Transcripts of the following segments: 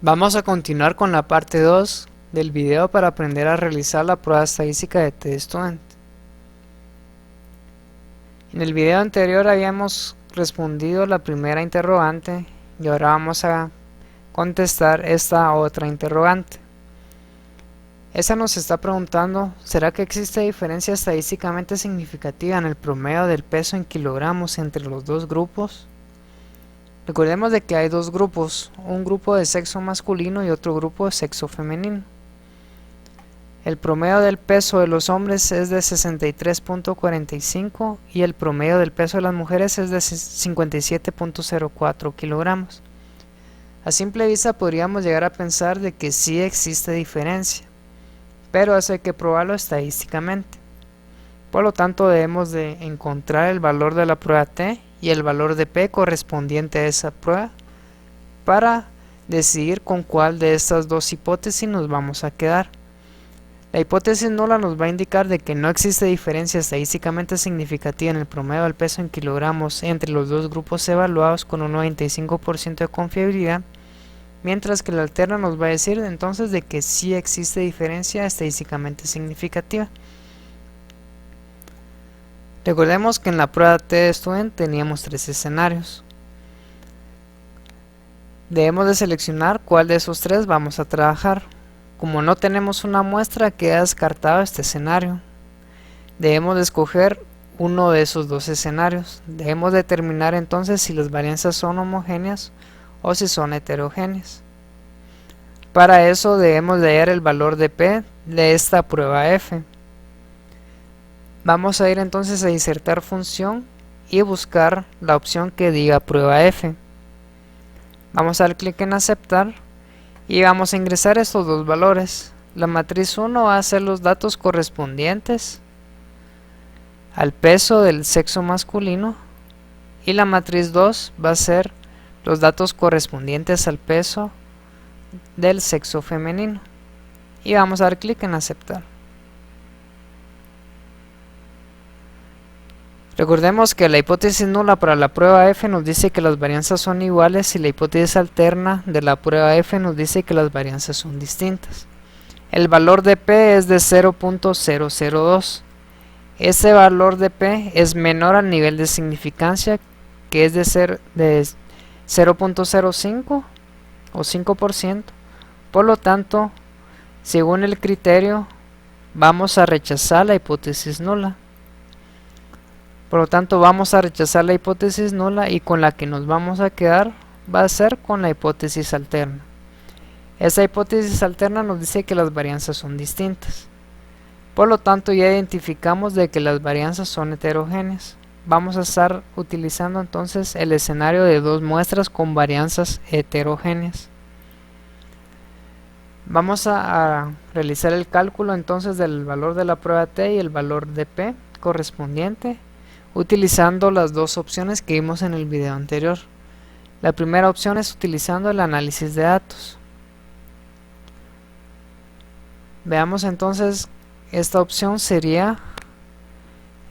Vamos a continuar con la parte 2 del video para aprender a realizar la prueba estadística de TestStudent. En el video anterior habíamos respondido la primera interrogante y ahora vamos a contestar esta otra interrogante. Esta nos está preguntando: ¿será que existe diferencia estadísticamente significativa en el promedio del peso en kilogramos entre los dos grupos? Recordemos de que hay dos grupos, un grupo de sexo masculino y otro grupo de sexo femenino. El promedio del peso de los hombres es de 63.45 y el promedio del peso de las mujeres es de 57.04 kilogramos. A simple vista podríamos llegar a pensar de que sí existe diferencia, pero eso hay que probarlo estadísticamente. Por lo tanto, debemos de encontrar el valor de la prueba T y el valor de P correspondiente a esa prueba para decidir con cuál de estas dos hipótesis nos vamos a quedar. La hipótesis nula nos va a indicar de que no existe diferencia estadísticamente significativa en el promedio del peso en kilogramos entre los dos grupos evaluados con un 95% de confiabilidad, mientras que la alterna nos va a decir entonces de que sí existe diferencia estadísticamente significativa. Recordemos que en la prueba TestStudent teníamos tres escenarios. Debemos de seleccionar cuál de esos tres vamos a trabajar. Como no tenemos una muestra, queda descartado este escenario. Debemos de escoger uno de esos dos escenarios. Debemos determinar entonces si las varianzas son homogéneas o si son heterogéneas. Para eso debemos de hallar el valor de P de esta prueba F. Vamos a ir entonces a insertar función y buscar la opción que diga prueba F. Vamos a dar clic en aceptar y vamos a ingresar estos dos valores. La matriz 1 va a ser los datos correspondientes al peso del sexo masculino y la matriz 2 va a ser los datos correspondientes al peso del sexo femenino y vamos a dar clic en aceptar. Recordemos que la hipótesis nula para la prueba F nos dice que las varianzas son iguales y la hipótesis alterna de la prueba F nos dice que las varianzas son distintas. El valor de P es de 0.002. Ese valor de P es menor al nivel de significancia, que es de 0.05 o 5%. Por lo tanto, según el criterio, vamos a rechazar la hipótesis nula. Por lo tanto, vamos a rechazar la hipótesis nula y con la que nos vamos a quedar va a ser con la hipótesis alterna. Esa hipótesis alterna nos dice que las varianzas son distintas. Por lo tanto, ya identificamos de que las varianzas son heterogéneas. Vamos a estar utilizando entonces el escenario de dos muestras con varianzas heterogéneas. Vamos a realizar el cálculo entonces del valor de la prueba T y el valor de P correspondiente, utilizando las dos opciones que vimos en el video anterior. La primera opción es utilizando el análisis de datos. Veamos entonces, esta opción sería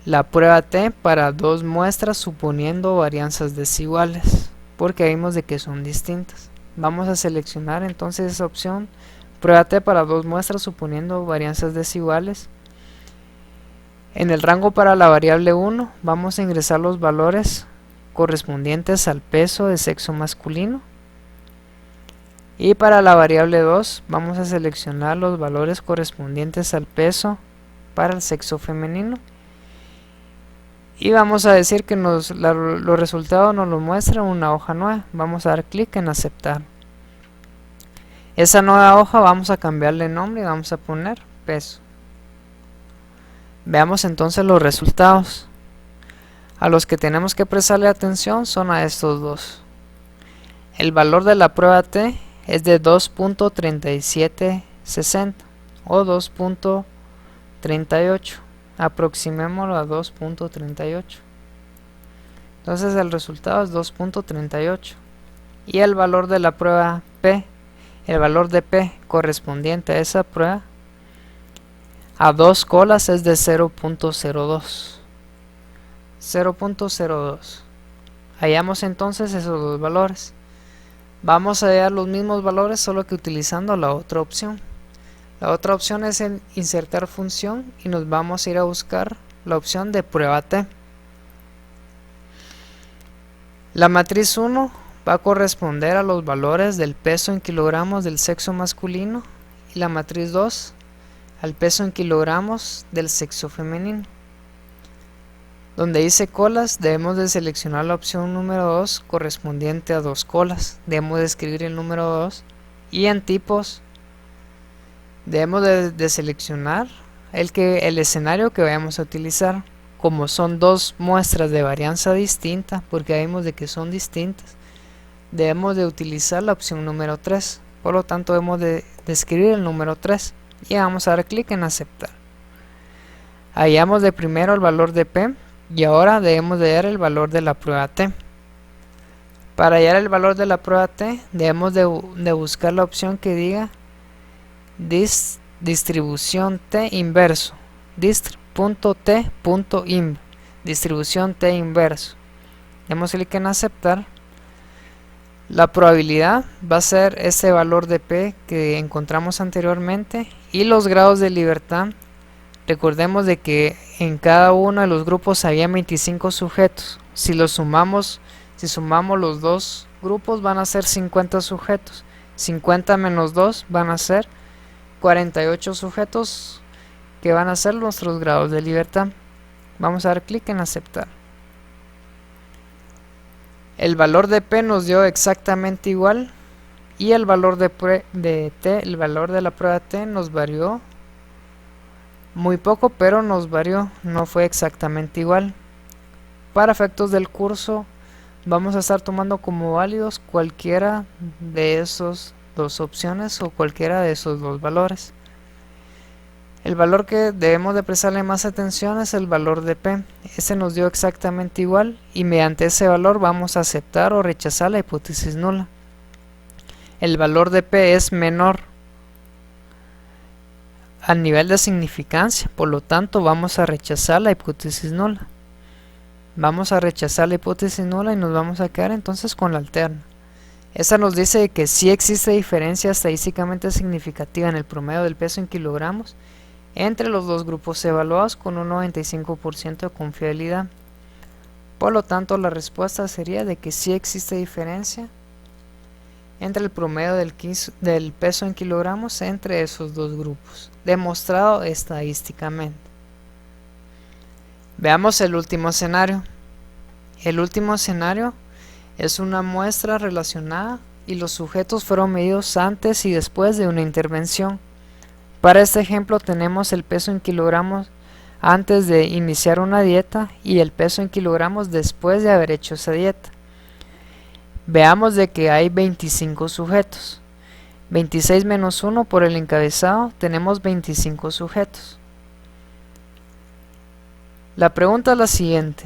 la prueba T para dos muestras suponiendo varianzas desiguales, porque vimos de que son distintas. Vamos a seleccionar entonces esa opción, prueba T para dos muestras suponiendo varianzas desiguales. En el rango para la variable 1 vamos a ingresar los valores correspondientes al peso de sexo masculino y para la variable 2 vamos a seleccionar los valores correspondientes al peso para el sexo femenino y vamos a decir que los resultados nos lo muestra una hoja nueva. Vamos a dar clic en aceptar. Esa nueva hoja vamos a cambiarle nombre y vamos a poner peso. Veamos entonces los resultados. A los que tenemos que prestarle atención son a estos dos. El valor de la prueba T es de 2.3760 o 2.38. Aproximémoslo a 2.38. Entonces el resultado es 2.38. Y el valor de la prueba P, el valor de P correspondiente a esa prueba, a dos colas es de 0.02. 0.02. Hallamos entonces esos dos valores. Vamos a hallar los mismos valores, solo que utilizando la otra opción. La otra opción es en insertar función y nos vamos a ir a buscar la opción de prueba T. La matriz 1 va a corresponder a los valores del peso en kilogramos del sexo masculino y la matriz 2 al peso en kilogramos del sexo femenino. Donde dice colas, debemos de seleccionar la opción número 2 correspondiente a 2 colas. Debemos de escribir el número 2 y en tipos debemos de seleccionar el escenario que vayamos a utilizar. Como son dos muestras de varianza distinta, porque vemos de que son distintas, debemos de utilizar la opción número 3. Por lo tanto debemos de escribir el número 3 y vamos a dar clic en aceptar. Hallamos de primero el valor de P y ahora debemos de hallar el valor de la prueba T. Para hallar el valor de la prueba T debemos de buscar la opción que diga distribución T inverso, dist.t.inv, distribución T inverso. Damos clic en aceptar. La probabilidad va a ser ese valor de P que encontramos anteriormente y los grados de libertad. Recordemos de que en cada uno de los grupos había 25 sujetos. Si sumamos los dos grupos van a ser 50 sujetos. 50 menos 2 van a ser 48 sujetos, que van a ser nuestros grados de libertad. Vamos a dar clic en aceptar. El valor de P nos dio exactamente igual y el valor de T, el valor de la prueba T nos varió muy poco, pero nos varió, no fue exactamente igual. Para efectos del curso vamos a estar tomando como válidos cualquiera de esos dos opciones o cualquiera de esos dos valores. El valor que debemos de prestarle más atención es el valor de P. Este nos dio exactamente igual y mediante ese valor vamos a aceptar o rechazar la hipótesis nula. El valor de P es menor al nivel de significancia, por lo tanto vamos a rechazar la hipótesis nula. Vamos a rechazar la hipótesis nula y nos vamos a quedar entonces con la alterna. Esta nos dice que sí existe diferencia estadísticamente significativa en el promedio del peso en kilogramos entre los dos grupos evaluados con un 95% de confiabilidad. Por lo tanto la respuesta sería de que sí existe diferencia entre el promedio del peso en kilogramos entre esos dos grupos, demostrado estadísticamente. Veamos el último escenario. El último escenario es una muestra relacionada y los sujetos fueron medidos antes y después de una intervención. Para este ejemplo tenemos el peso en kilogramos antes de iniciar una dieta y el peso en kilogramos después de haber hecho esa dieta. Veamos de que hay 25 sujetos. 26 menos 1 por el encabezado, tenemos 25 sujetos. La pregunta es la siguiente: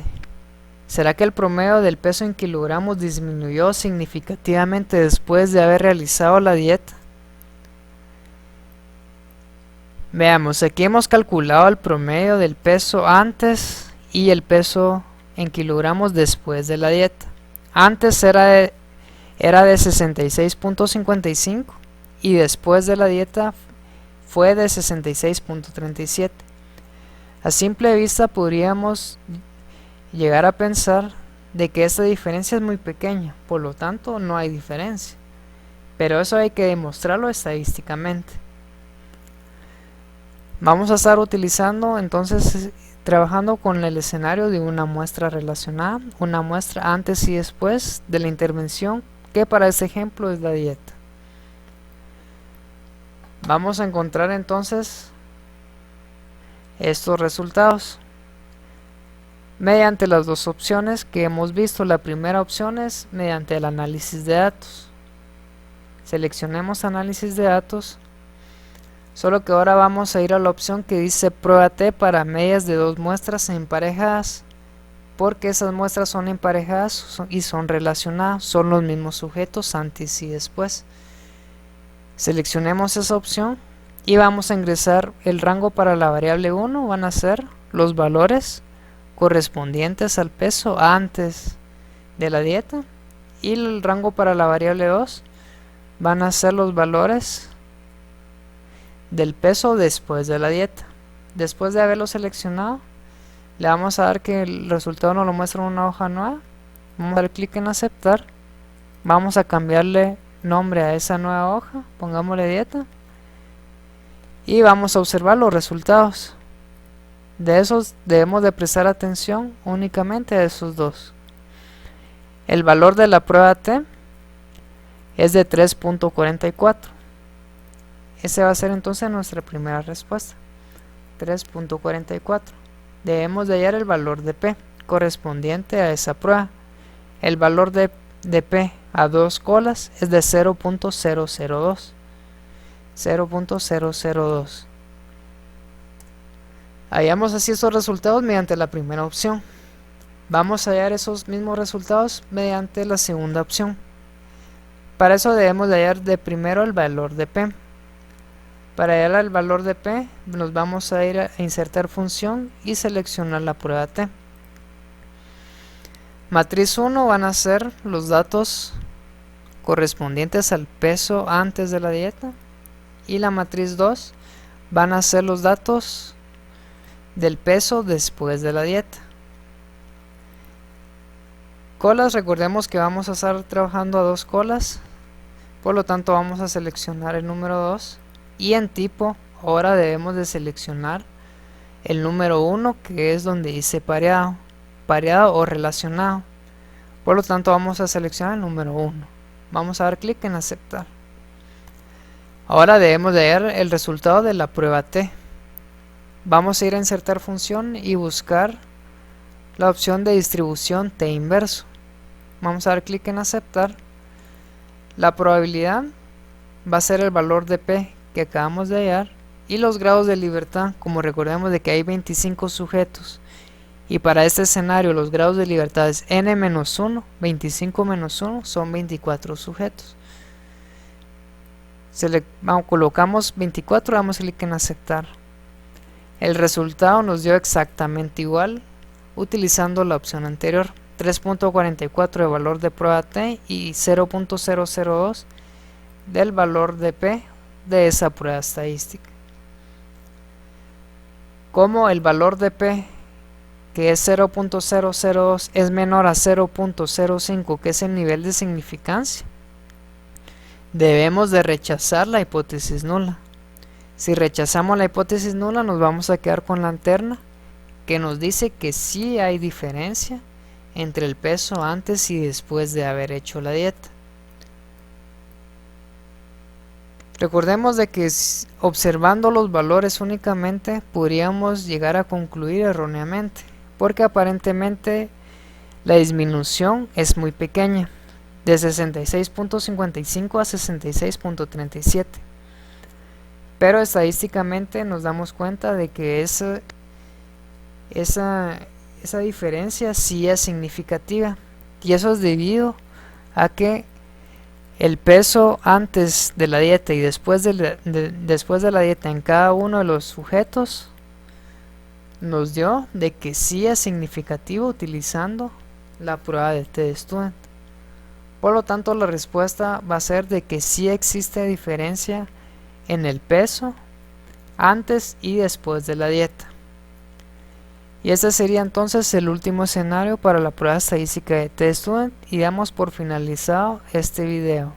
¿será que el promedio del peso en kilogramos disminuyó significativamente después de haber realizado la dieta? Veamos, aquí hemos calculado el promedio del peso antes y el peso en kilogramos después de la dieta. Antes era de 66.55 y después de la dieta fue de 66.37. A simple vista podríamos llegar a pensar de que esta diferencia es muy pequeña, por lo tanto no hay diferencia, pero eso hay que demostrarlo estadísticamente. Vamos a estar utilizando entonces, trabajando con el escenario de una muestra relacionada, una muestra antes y después de la intervención, que para este ejemplo es la dieta. Vamos a encontrar entonces estos resultados mediante las dos opciones que hemos visto. La primera opción es mediante el análisis de datos. Seleccionemos análisis de datos, solo que ahora vamos a ir a la opción que dice prueba T para medias de dos muestras emparejadas, porque esas muestras son emparejadas y son relacionadas, son los mismos sujetos antes y después. Seleccionemos esa opción y vamos a ingresar el rango para la variable 1, van a ser los valores correspondientes al peso antes de la dieta y el rango para la variable 2 van a ser los valores del peso después de la dieta. Después de haberlo seleccionado, le vamos a dar que el resultado nos lo muestra en una hoja nueva. Vamos a dar clic en aceptar. Vamos a cambiarle nombre a esa nueva hoja, pongámosle dieta, y vamos a observar los resultados. De esos debemos de prestar atención únicamente a esos dos. El valor de la prueba T es de 3.44. Ese va a ser entonces nuestra primera respuesta, 3.44. Debemos de hallar el valor de P correspondiente a esa prueba. El valor de P a 2 colas es de 0.002. 0.002. Hallamos así estos resultados mediante la primera opción. Vamos a hallar esos mismos resultados mediante la segunda opción. Para eso debemos de hallar de primero el valor de P. Para hallar el valor de P nos vamos a ir a insertar función y seleccionar la prueba T. Matriz 1 van a ser los datos correspondientes al peso antes de la dieta, y la matriz 2 van a ser los datos del peso después de la dieta. Colas, recordemos que vamos a estar trabajando a 2 colas, por lo tanto vamos a seleccionar el número 2, y en tipo ahora debemos de seleccionar el número 1, que es donde dice pareado o relacionado. Por lo tanto vamos a seleccionar el número 1. Vamos a dar clic en aceptar. Ahora debemos de ver el resultado de la prueba T. Vamos a ir a insertar función y buscar la opción de distribución T inverso. Vamos a dar clic en aceptar. La probabilidad va a ser el valor de P que acabamos de hallar, y los grados de libertad, como recordemos de que hay 25 sujetos, y para este escenario los grados de libertad es n-1, 25 menos 1 son 24 sujetos. Colocamos 24, damos clic en aceptar. El resultado nos dio exactamente igual utilizando la opción anterior, 3.44 de valor de prueba T y 0.002 del valor de P de esa prueba estadística. Como el valor de P, que es 0.002, es menor a 0.05, que es el nivel de significancia, debemos de rechazar la hipótesis nula. Si rechazamos la hipótesis nula, nos vamos a quedar con la terna que nos dice que sí hay diferencia entre el peso antes y después de haber hecho la dieta. Recordemos de que observando los valores únicamente podríamos llegar a concluir erróneamente, porque aparentemente la disminución es muy pequeña, de 66.55 a 66.37, pero estadísticamente nos damos cuenta de que esa diferencia sí es significativa, y eso es debido a que el peso antes de la dieta y después de la dieta en cada uno de los sujetos nos dio de que sí es significativo utilizando la prueba de T-Student. Por lo tanto, la respuesta va a ser de que sí existe diferencia en el peso antes y después de la dieta. Y este sería entonces el último escenario para la prueba estadística de T-Student, y damos por finalizado este video.